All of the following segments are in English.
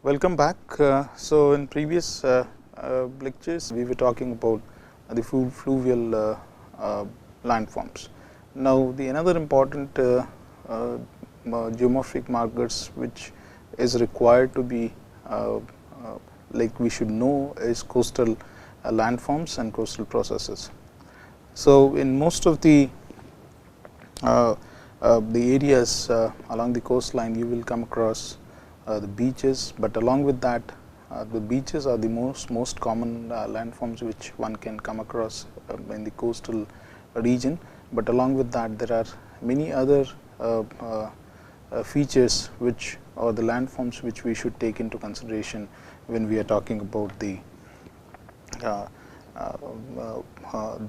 Welcome back. So, in previous lectures, we were talking about the fluvial landforms. Now, the another important geomorphic markers which is required to be like we should know is coastal landforms and coastal processes. So, in most of the areas along the coastline, you will come across the beaches, but along with that the beaches are the most common landforms which one can come across in the coastal region, but along with that there are many other features which or the landforms which we should take into consideration when we are talking about the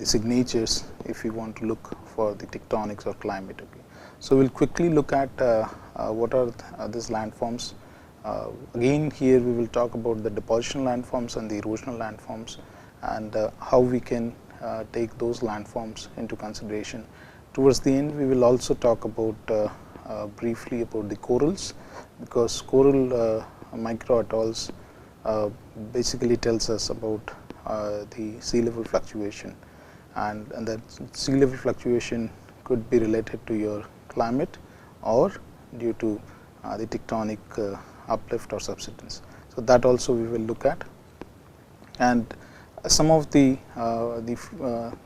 signatures if we want to look for the tectonics or climate. Okay. So, we will quickly look at what are these landforms. Again, here we will talk about the depositional landforms and the erosional landforms, and how we can take those landforms into consideration. Towards the end, we will also talk about briefly about the corals, because coral microatolls basically tells us about the sea level fluctuation, and that sea level fluctuation could be related to your climate or due to the tectonic uplift or subsidence. So, that also we will look at, and some of the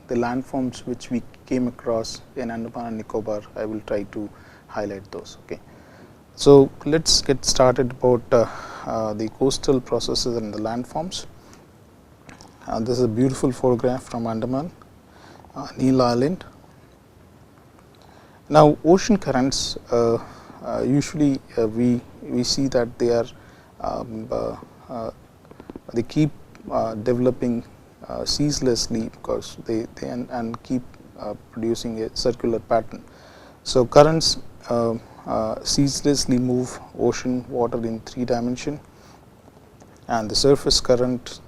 landforms which we came across in Andaman and Nicobar, I will try to highlight those. Okay. So, let us get started about the coastal processes and the landforms. This is a beautiful photograph from Andaman, Neil Island. Now, ocean currents usually we see that they are they keep developing ceaselessly, because they and keep producing a circular pattern. So, currents ceaselessly move ocean water in 3 dimension, and the surface current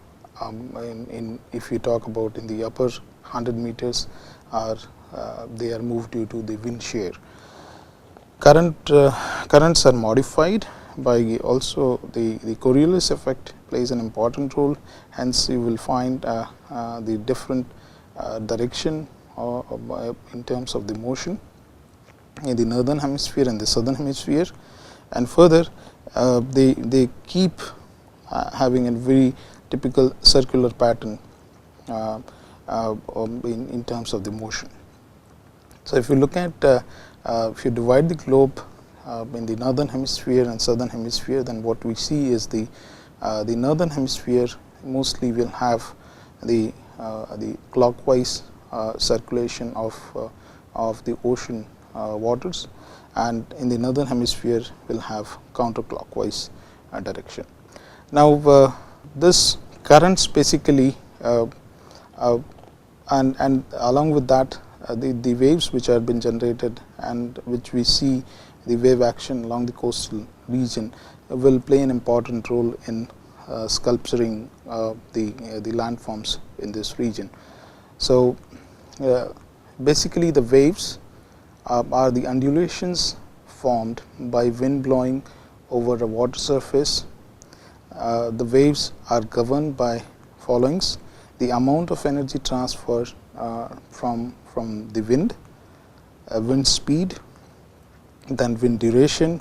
if we talk about in the upper 100 meters are they are moved due to the wind shear. Currents are modified by also the Coriolis effect plays an important role. Hence, you will find the different direction in terms of the motion in the northern hemisphere and the southern hemisphere, and further they keep having a very typical circular pattern in terms of the motion. So, if you look at if you divide the globe in the northern hemisphere and southern hemisphere, then what we see is the northern hemisphere mostly will have the clockwise circulation of the ocean waters, and in the northern hemisphere will have counterclockwise direction. Now, this currents basically and along with that the waves which have been generated and which we see the wave action along the coastal region will play an important role in sculpturing the landforms in this region. So, basically the waves are the undulations formed by wind blowing over a water surface. The waves are governed by followings: the amount of energy transfer from the wind, wind speed, then wind duration,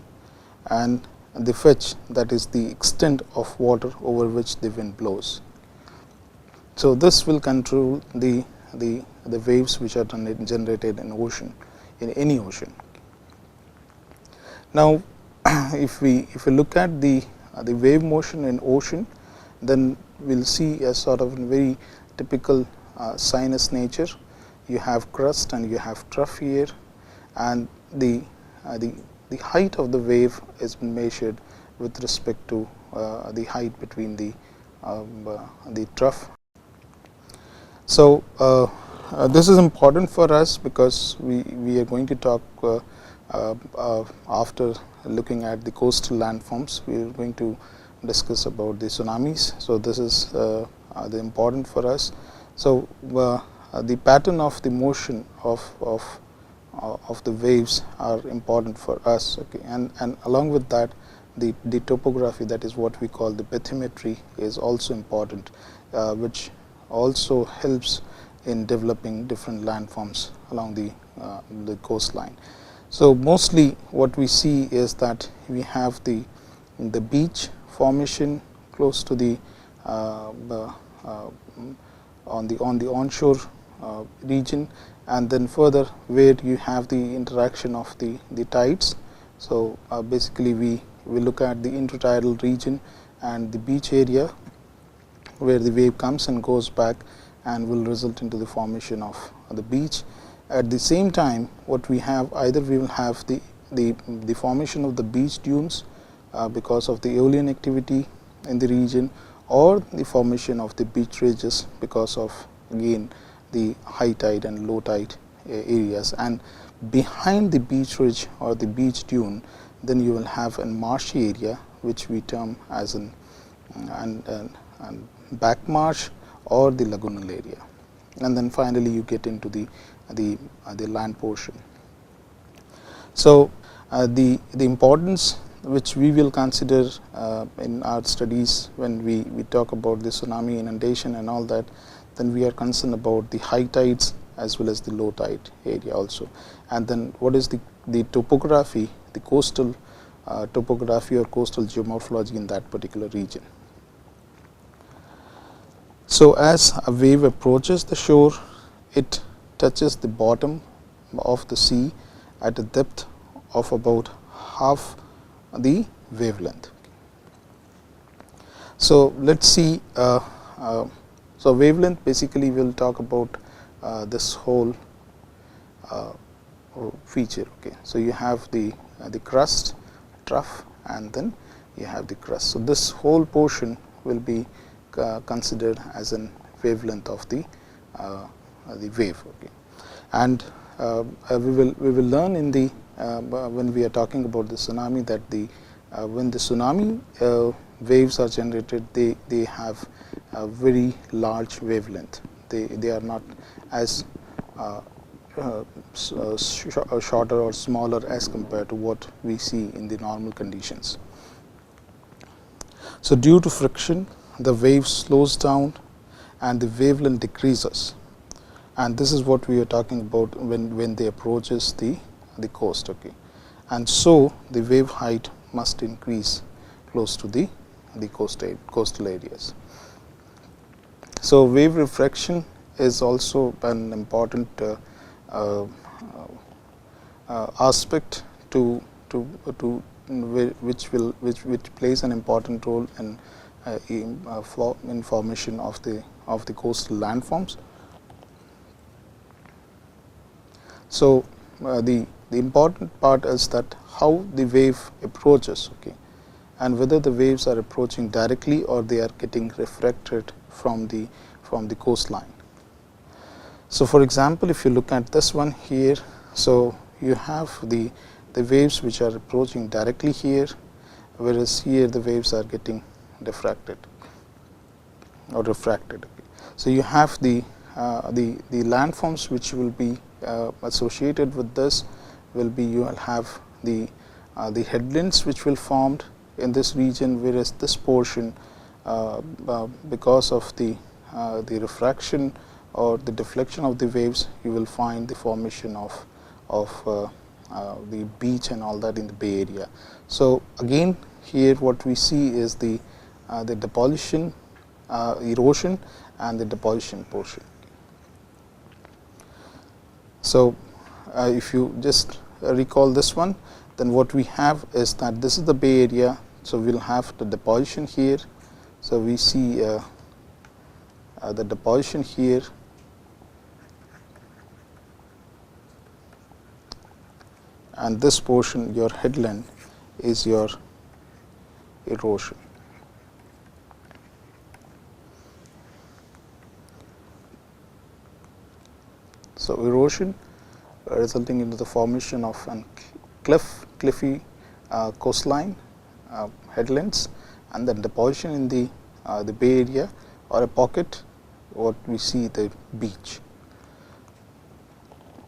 and the fetch, that is the extent of water over which the wind blows. So, this will control the waves which are generated in ocean, in any ocean. Now, if we look at the wave motion in ocean, then we will see a sort of very typical sinus nature. You have crust and you have trough here, and the height of the wave is measured with respect to the height between the trough. So, this is important for us because we are going to talk after looking at the coastal landforms. We are going to discuss about the tsunamis. So, this is the important for us. So, the pattern of the motion of the waves are important for us. Okay. And along with that, the topography, that is what we call the bathymetry, is also important, which also helps in developing different landforms along the coastline. So mostly what we see is that we have the beach formation close to the on the onshore region, and then further where you have the interaction of the tides. So basically we look at the intertidal region and the beach area where the wave comes and goes back and will result into the formation of the beach. At the same time, what we have, either we will have the formation of the beach dunes because of the aeolian activity in the region, or the formation of the beach ridges because of again the high tide and low tide areas. And behind the beach ridge or the beach dune, then you will have a marshy area which we term as an back marsh or the lagoonal area, and then finally you get into the land portion. So the importance which we will consider in our studies when we talk about the tsunami, inundation and all that, then we are concerned about the high tides as well as the low tide area also. And then what is the topography, the coastal topography or coastal geomorphology in that particular region. So as a wave approaches the shore, it touches the bottom of the sea at a depth of about half the wavelength. So let's see. So wavelength, basically we will talk about this whole feature. Okay, so you have the crust, trough, and then you have the crust. So this whole portion will be considered as an wavelength of the wave. Okay, and we will learn in the when we are talking about the tsunami that when the tsunami waves are generated, they have a very large wavelength. They are not as shorter or smaller as compared to what we see in the normal conditions. So due to friction, the wave slows down and the wavelength decreases, and this is what we are talking about when they approaches the coast. Okay, and so the wave height must increase close to the coastal areas. So wave refraction is also an important aspect which plays an important role in formation of the coastal landforms. So the important part is that how the wave approaches, okay, and whether the waves are approaching directly or they are getting refracted from the coastline. So for example, if you look at this one here, so you have the waves which are approaching directly here, whereas here the waves are getting diffracted or refracted. Okay. So you have the landforms which will be associated with this will be, you will have the headlands which will formed in this region, whereas this portion because of the refraction or the deflection of the waves, you will find the formation of the beach and all that in the Bay Area. So again here what we see is the depollution, erosion and the depollution portion. So if you just recall this one, then what we have is that this is the Bay Area. So we will have the depollution here. So we see the depollution here, and this portion, your headland, is your erosion. So erosion resulting into the formation of a cliffy coastline, headlands, and then depollution in the Bay Area or a pocket, what we see the beach.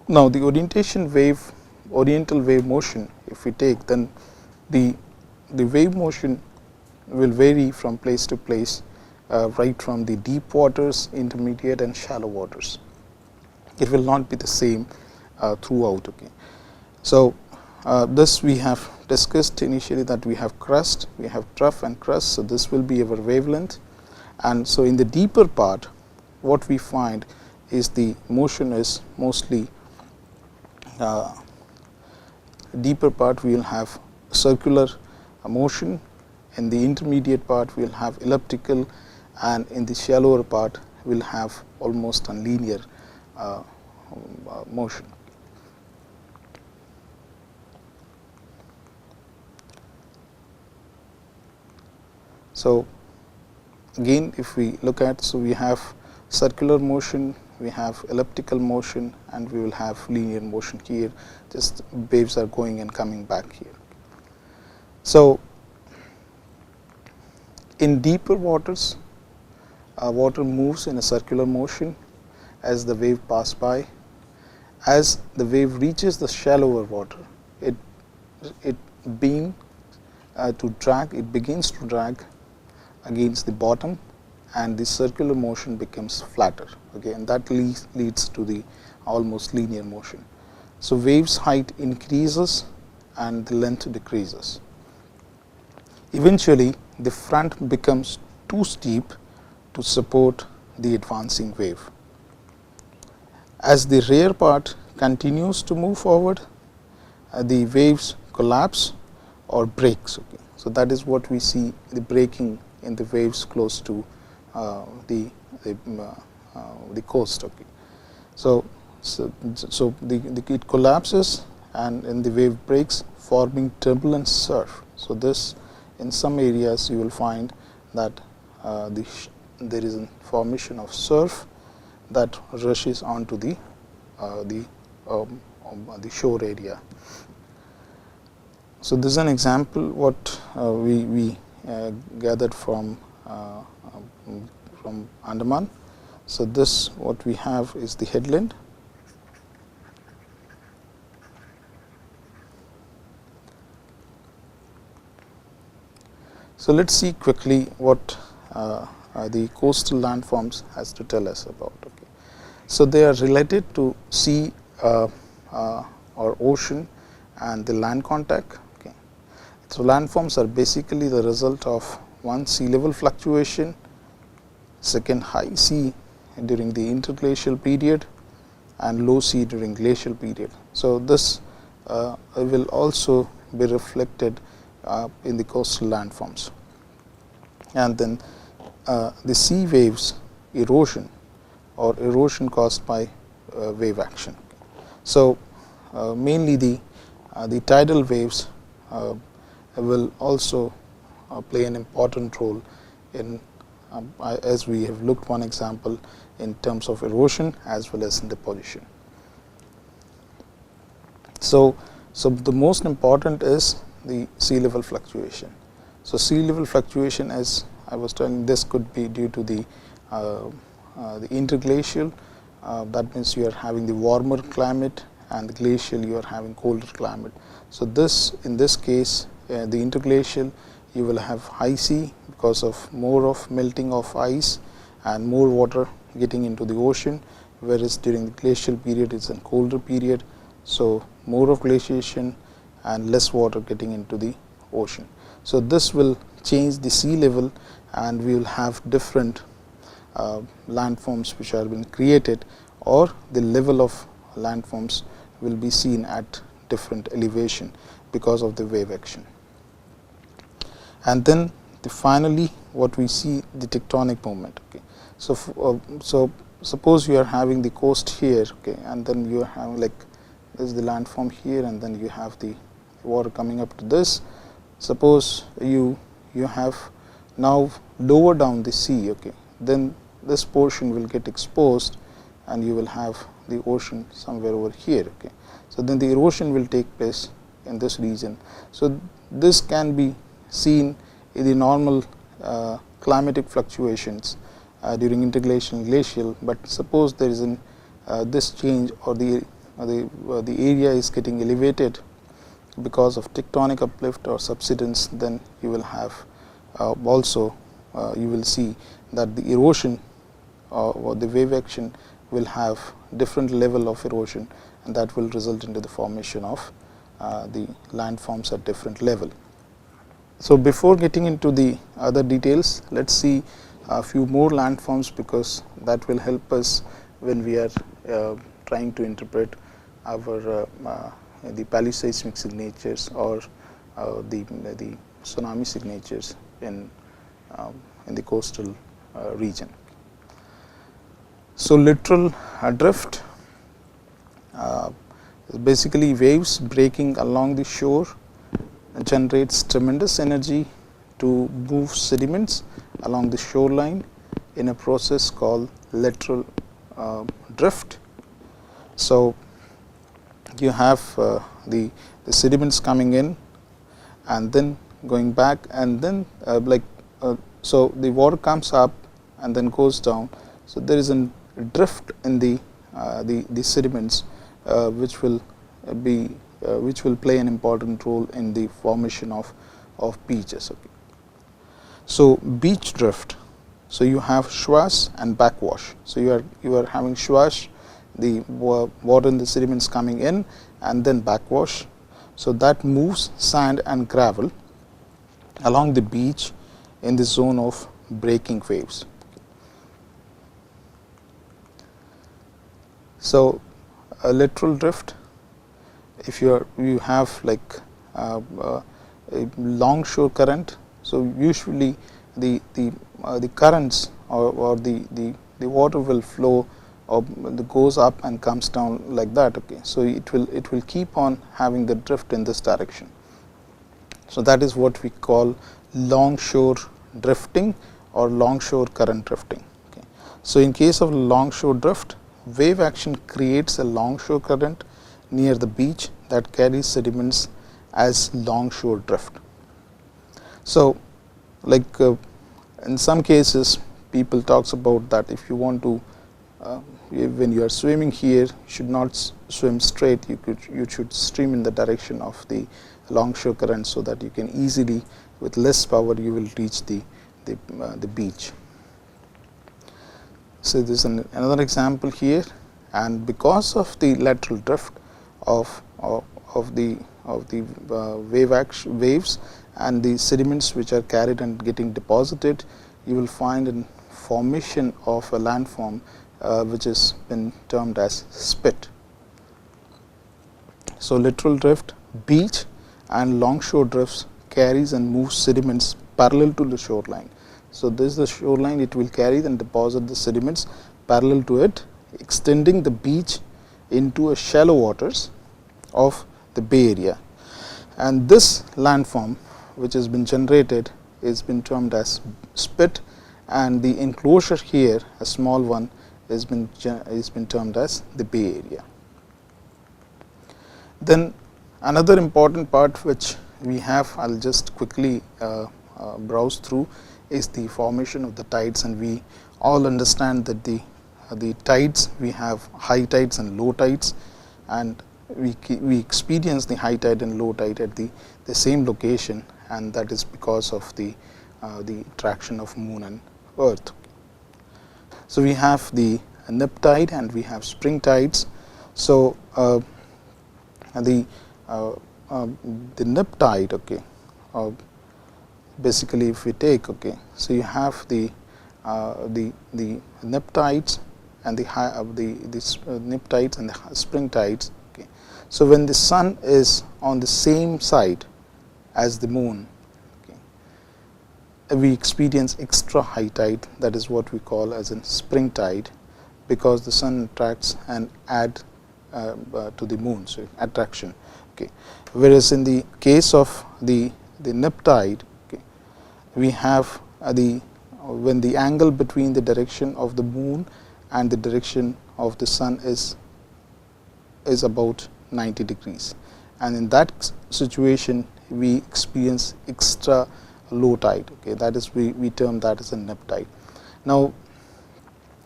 Now the oriental wave motion, if we take, then the the wave motion will vary from place to place, right from the deep waters, intermediate and shallow waters. It will not be the same throughout. Okay. So, this we have discussed initially, that we have crust, we have trough and crust. So, this will be our wavelength, and so in the deeper part what we find is the motion is mostly deeper part we will have circular motion, in the intermediate part we will have elliptical, and in the shallower part we will have almost a linear motion. So, again if we look at, so we have circular motion, we have elliptical motion, and we will have linear motion here, just waves are going and coming back here. So, in deeper waters, water moves in a circular motion as the wave pass by. As the wave reaches the shallower water, it begins to drag against the bottom, and the circular motion becomes flatter. Okay, and that leads to the almost linear motion. So, wave's height increases and the length decreases. Eventually, the front becomes too steep to support the advancing wave. As the rear part continues to move forward, the waves collapse or breaks. Okay. So, that is what we see, the breaking in the waves close to the coast. Okay. So, it collapses and the wave breaks, forming turbulent surf. So, this in some areas you will find that there is a formation of surf that rushes onto the shore area. So, this is an example what we gathered from Andaman. So, this what we have is the headland. So, let us see quickly what the coastal landforms has to tell us about. Okay. So, they are related to sea or ocean and the land contact. Okay. So, landforms are basically the result of one, sea level fluctuation, second, high sea during the interglacial period, and low sea during glacial period. So, this will also be reflected in the coastal landforms. And then the sea waves erosion or erosion caused by wave action. So, mainly the tidal waves will also play an important role in, as we have looked one example in terms of erosion as well as in deposition. So, the most important is the sea level fluctuation. So, sea level fluctuation, as I was telling, this could be due to the interglacial, that means you are having the warmer climate, and the glacial you are having colder climate. So, in this case the interglacial you will have high sea because of more of melting of ice and more water getting into the ocean, whereas during the glacial period it is a colder period. So, more of glaciation and less water getting into the ocean. So, this will change the sea level, and we will have different landforms which are being created, or the level of landforms will be seen at different elevation because of the wave action. And then finally what we see, the tectonic movement. Okay. So, suppose you are having the coast here, okay, and then you are having like this is the landform here, and then you have the water coming up to this. Suppose you have now lower down the sea, okay, then this portion will get exposed and you will have the ocean somewhere over here. Okay. So, then the erosion will take place in this region. So, this can be seen in the normal climatic fluctuations during interglacial and glacial, but suppose there is this change, or the area is getting elevated because of tectonic uplift or subsidence, then you will have also you will see that the erosion or the wave action will have different level of erosion, and that will result into the formation of the landforms at different level. So, before getting into the other details, let us see a few more landforms, because that will help us when we are trying to interpret our the paleoseismic signatures or the tsunami signatures in the coastal region. So, littoral drift basically waves breaking along the shore generates tremendous energy to move sediments along the shoreline in a process called littoral drift. So, you have the sediments coming in and then going back, and then so the water comes up and then goes down. So, there is a drift in the sediments which will play an important role in the formation of beaches. Okay. So, beach drift. So, you have swash and backwash. So, you are having swash, the water in the sediments coming in, and then backwash. So, that moves sand and gravel along the beach in the zone of breaking waves. So, a littoral drift, if you have like a long shore current. So, usually the currents or the water will flow or goes up and comes down like that. Okay. So, it will keep on having the drift in this direction. So, that is what we call long shore drifting or long shore current drifting. Okay. So, in case of long shore drift, wave action creates a long shore current near the beach that carries sediments as long shore drift. So, like in some cases people talks about that if you want to when you are swimming here, you should not swim straight, you should stream in the direction of the long shore current, so that you can easily with less power you will reach the beach. So, this is another example here, and because of the lateral drift of the waves and the sediments which are carried and getting deposited, you will find a formation of a landform which has been termed as spit. So, littoral drift, beach and longshore drifts carries and moves sediments parallel to the shoreline. So, this is the shoreline, it will carry and deposit the sediments parallel to it, extending the beach into a shallow waters of the Bay Area. And this landform which has been generated is been termed as spit, and the enclosure here, a small one, has been termed as the Bay Area. Then another important part which we have, I will just quickly browse through, is the formation of the tides, and we all understand that the tides, we have high tides and low tides, and we experience the high tide and low tide at the same location, and that is because of the attraction of moon and earth. So, we have the nip tide and we have spring tides. So, the nip tide, okay, basically if we take, okay, so you have the nip tides and the nip tides and the spring tides. Okay. So, when the sun is on the same side as the moon, okay, we experience extra high tide, that is what we call as a spring tide, because the sun attracts and add to the moon, so attraction. Okay. Whereas, in the case of the nip tide, okay, we have when the angle between the direction of the moon and the direction of the sun is about 90 degrees, and in that situation we experience extra low tide. Okay, that is we term that as a nip tide. Now,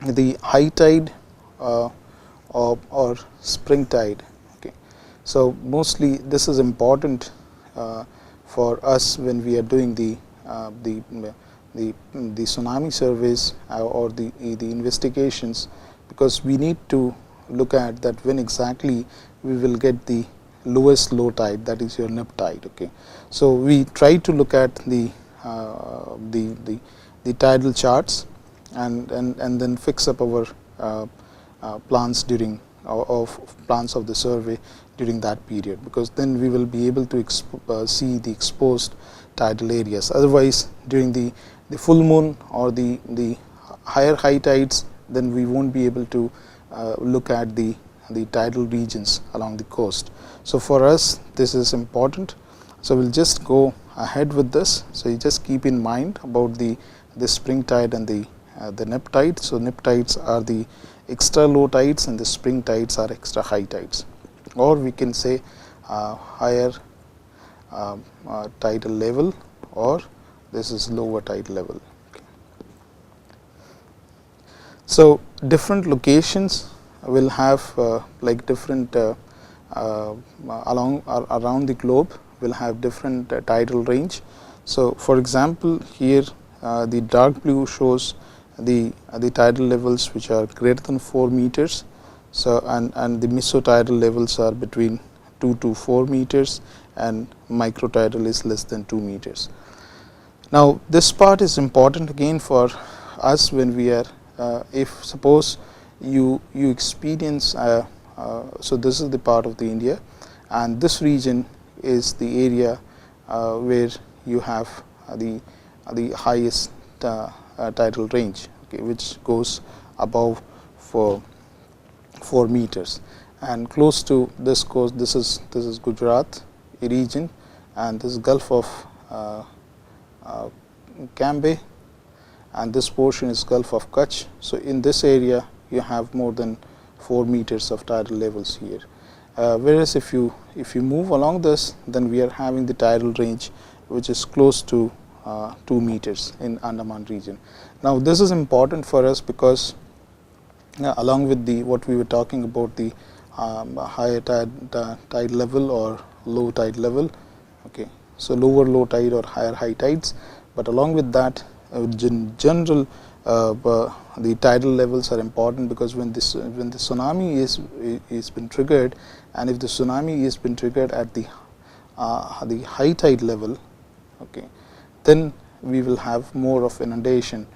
the high tide or spring tide, okay, So, mostly this is important for us when we are doing the tsunami surveys or the investigations, because we need to look at that when exactly we will get the lowest low tide, that is your nip tide. Okay. So, we try to look at the tidal charts and then fix up our plans during plans of the survey during that period, because then we will be able to see the exposed tidal areas. Otherwise, during the full moon or the higher high tides, then we won't be able to look at the tidal regions along the coast. So, for us this is important. So, we will just go ahead with this. So, you just keep in mind about the spring tide and the nip tide. So, nip tides are the extra low tides and the spring tides are extra high tides, or we can say higher tidal level, or this is lower tide level. Okay. So, different locations will have like different around the globe will have different tidal range. So, for example, here the dark blue shows the tidal levels which are greater than 4 meters. So, and the mesotidal levels are between 2 to 4 meters, and microtidal is less than 2 meters. Now, this part is important again for us when we are if suppose you experience so this is the part of the India, and this region is the area where you have the highest tidal range, okay, which goes above 4 meters, and close to this coast, this is Gujarat region, and this is Gulf of Cambay, and this portion is Gulf of Kutch. So, in this area you have more than 4 meters of tidal levels here, whereas if you move along this, then we are having the tidal range which is close to 2 meters in Andaman region. Now, this is important for us because along with the what we were talking about, the higher tide level or low tide level. Okay. So, lower low tide or higher high tides, but along with that in general the tidal levels are important, because when the tsunami is been triggered, and if the tsunami is been triggered at the high tide level, okay, then we will have more of inundation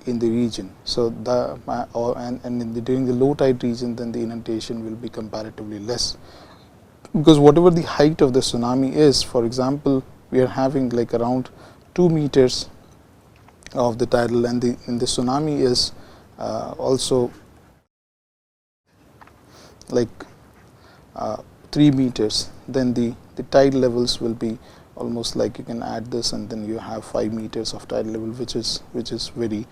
in the region. So, during the low tide region, then the inundation will be comparatively less, because whatever the height of the tsunami is, for example, we are having like around 2 meters of the tidal, and the tsunami is also like 3 meters, then the tide levels will be almost like, you can add this and then you have 5 meters of tide level, which is very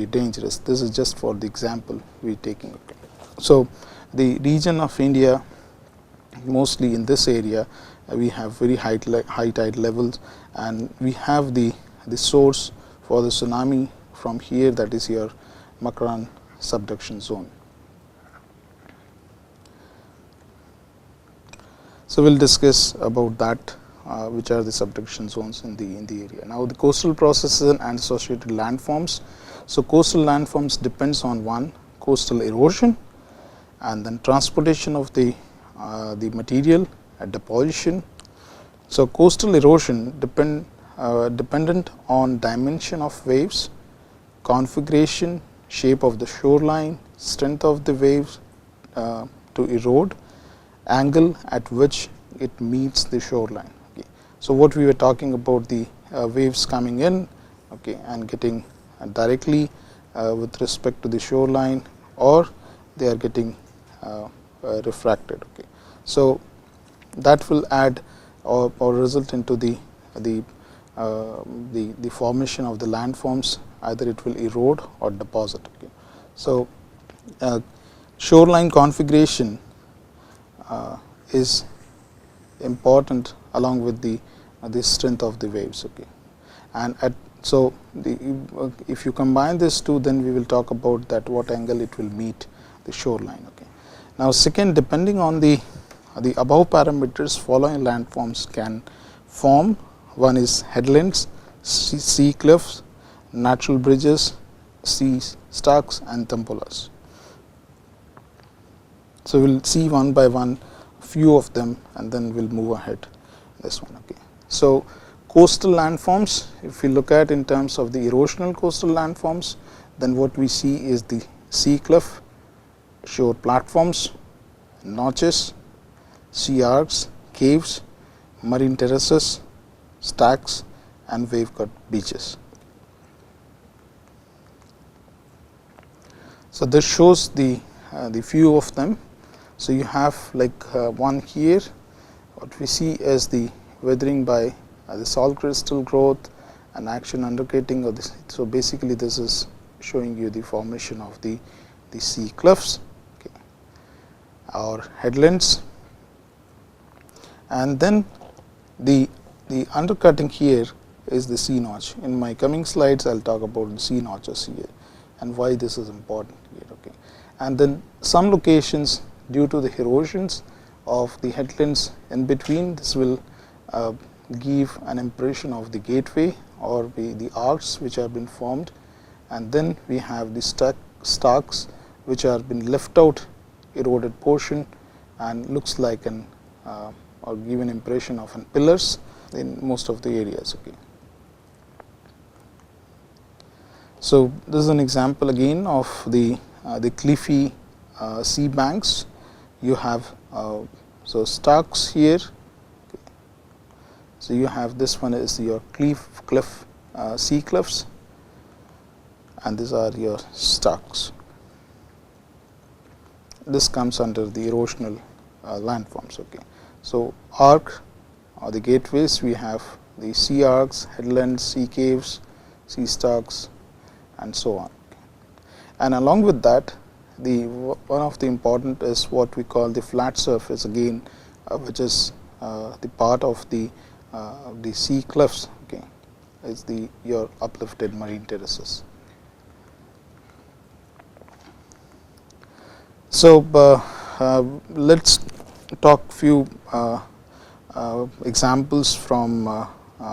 dangerous. This is just for the example we are taking. Okay. So, the region of India, mostly in this area we have very high tide levels, and we have the source for the tsunami from here, that is your Makran subduction zone. So, we will discuss about that, which are the subduction zones in the area. Now, the coastal processes and associated landforms. So, coastal landforms depends on one, coastal erosion, and then transportation of the material at deposition. So, coastal erosion dependent on dimension of waves, configuration, shape of the shoreline, strength of the waves to erode, angle at which it meets the shoreline. Okay. So, what we were talking about, the waves coming in, okay, and getting directly with respect to the shoreline, or they are getting refracted. Okay. So, that will add or result into the formation of the landforms, either it will erode or deposit. Okay. So, shoreline configuration is important along with the strength of the waves. Okay. And so, if you combine these two, then we will talk about that what angle it will meet the shoreline. Okay. Now, second, depending on the the above parameters following landforms can form. One is headlands, sea cliffs, natural bridges, sea stacks and tempolas. So, we will see one by one few of them and then we will move ahead this one. Okay. So, coastal landforms, if we look at in terms of the erosional coastal landforms, then what we see is the sea cliff, shore platforms, notches, sea arcs, caves, marine terraces, stacks and wave cut beaches. So, this shows the few of them. So, you have like one here, what we see is the weathering by the salt crystal growth and action undercutting of this. So, basically this is showing you the formation of the sea cliffs, okay, or headlands, and then the undercutting here is the sea notch. In my coming slides, I will talk about the sea notches here and why this is important here. Okay. And then some locations, due to the erosions of the headlands in between, this will give an impression of the gateway or the arcs which have been formed, and then we have the stacks which are been left out eroded portion and looks like an or give an impression of an pillars in most of the areas. Okay. So, this is an example again of the cliffy sea banks. You have so stacks here. Okay. So, you have this one is your cliff sea cliffs, and these are your stacks. This comes under the erosional landforms. Okay. So, arc or the gateways, we have the sea arcs, headlands, sea caves, sea stacks and so on. And along with that, one of the important is what we call the flat surface again, which is the part of the sea cliffs. Okay, is your uplifted marine terraces. So, let us talk few examples from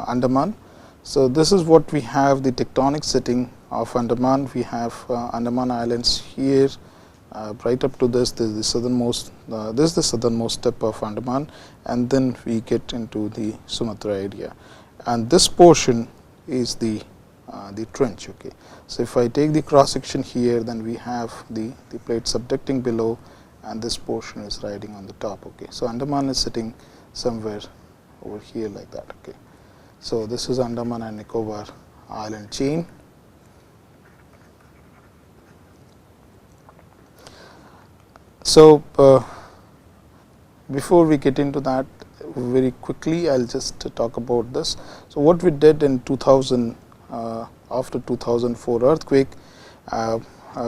Andaman. So, this is what we have the tectonic setting of Andaman. We have Andaman Islands here, right up to this is the southernmost, this is the southernmost tip of Andaman, and then we get into the Sumatra area, and this portion is the trench. Okay. So, if I take the cross section here, then we have the plate subducting below, and this portion is riding on the top. Okay. So, Andaman is sitting somewhere over here like that. Okay. So, this is Andaman and Nicobar island chain. So, before we get into that, very quickly I will just talk about this. So, what we did in 2000 after 2004 earthquake,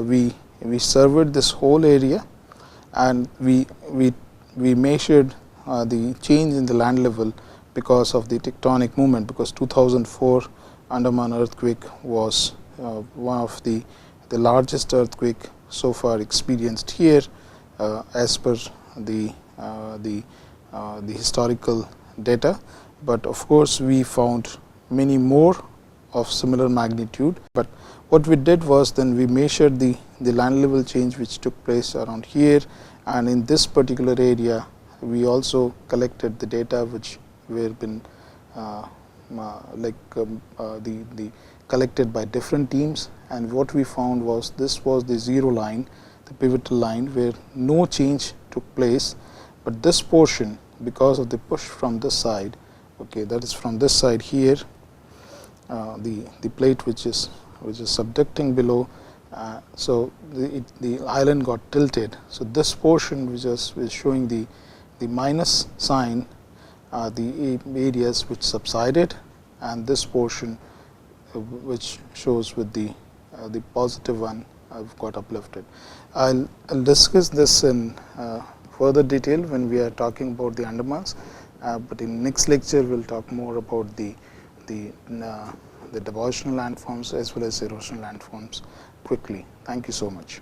we surveyed this whole area, and we measured the change in the land level because of the tectonic movement, because 2004 Andaman earthquake was one of the largest earthquake so far experienced here, as per the historical data, but of course, we found many more of similar magnitude. But what we did was, then we measured the land level change which took place around here, and in this particular area we also collected the data which were been collected by different teams, and what we found was this was the zero line, the pivotal line where no change took place, but this portion, because of the push from this side, okay, that is from this side here, the plate which is subducting below, so the island got tilted. So, this portion which is showing the minus sign, the areas which subsided, and this portion which shows with the positive one have got uplifted. I'll discuss this in further detail when we are talking about the Andamans, but in next lecture we will talk more about the depositional landforms as well as erosional landforms quickly. Thank you so much.